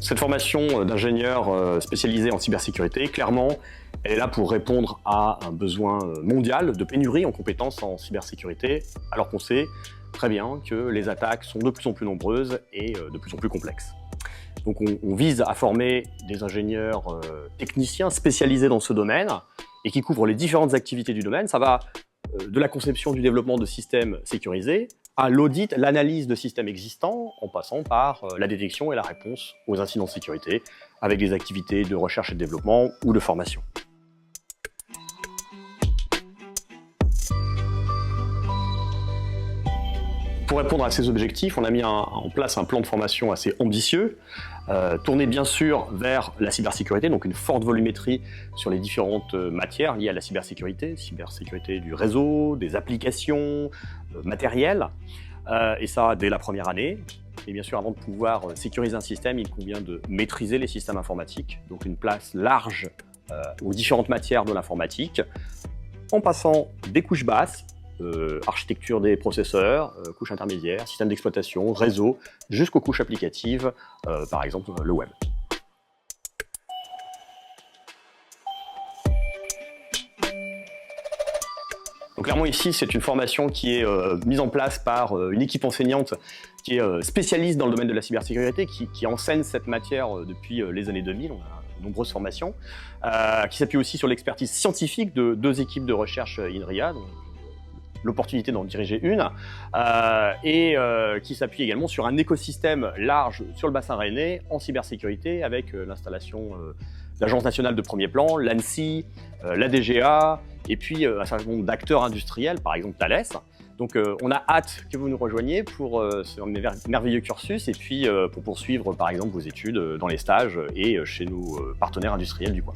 Cette formation d'ingénieur spécialisé en cybersécurité, clairement, elle est là pour répondre à un besoin mondial de pénurie en compétences en cybersécurité, alors qu'on sait très bien que les attaques sont de plus en plus nombreuses et de plus en plus complexes. Donc on vise à former des ingénieurs techniciens spécialisés dans ce domaine et qui couvrent les différentes activités du domaine. Ça va de la conception du développement de systèmes sécurisés à l'audit, l'analyse de systèmes existants, en passant par la détection et la réponse aux incidents de sécurité, avec des activités de recherche et de développement ou de formation. Pour répondre à ces objectifs, on a mis en place un plan de formation assez ambitieux, tourné bien sûr vers la cybersécurité, donc une forte volumétrie sur les différentes matières liées à la cybersécurité du réseau, des applications, matériel, et ça dès la première année. Et bien sûr, avant de pouvoir sécuriser un système, il convient de maîtriser les systèmes informatiques, donc une place large aux différentes matières de l'informatique, en passant des couches basses, architecture des processeurs, couches intermédiaires, système d'exploitation, réseau, jusqu'aux couches applicatives, par exemple le web. Donc clairement ici, c'est une formation qui est mise en place par une équipe enseignante qui est spécialiste dans le domaine de la cybersécurité, qui enseigne cette matière depuis les années 2000. On a de nombreuses formations, qui s'appuie aussi sur l'expertise scientifique de deux équipes de recherche INRIA, l'opportunité d'en diriger une, et qui s'appuie également sur un écosystème large sur le bassin rennais en cybersécurité avec l'installation de l'Agence nationale de premier plan, l'ANSSI, la DGA, et puis un certain nombre d'acteurs industriels, par exemple Thales. Donc on a hâte que vous nous rejoigniez pour ce merveilleux cursus et puis pour poursuivre par exemple vos études dans les stages et chez nos partenaires industriels du coin.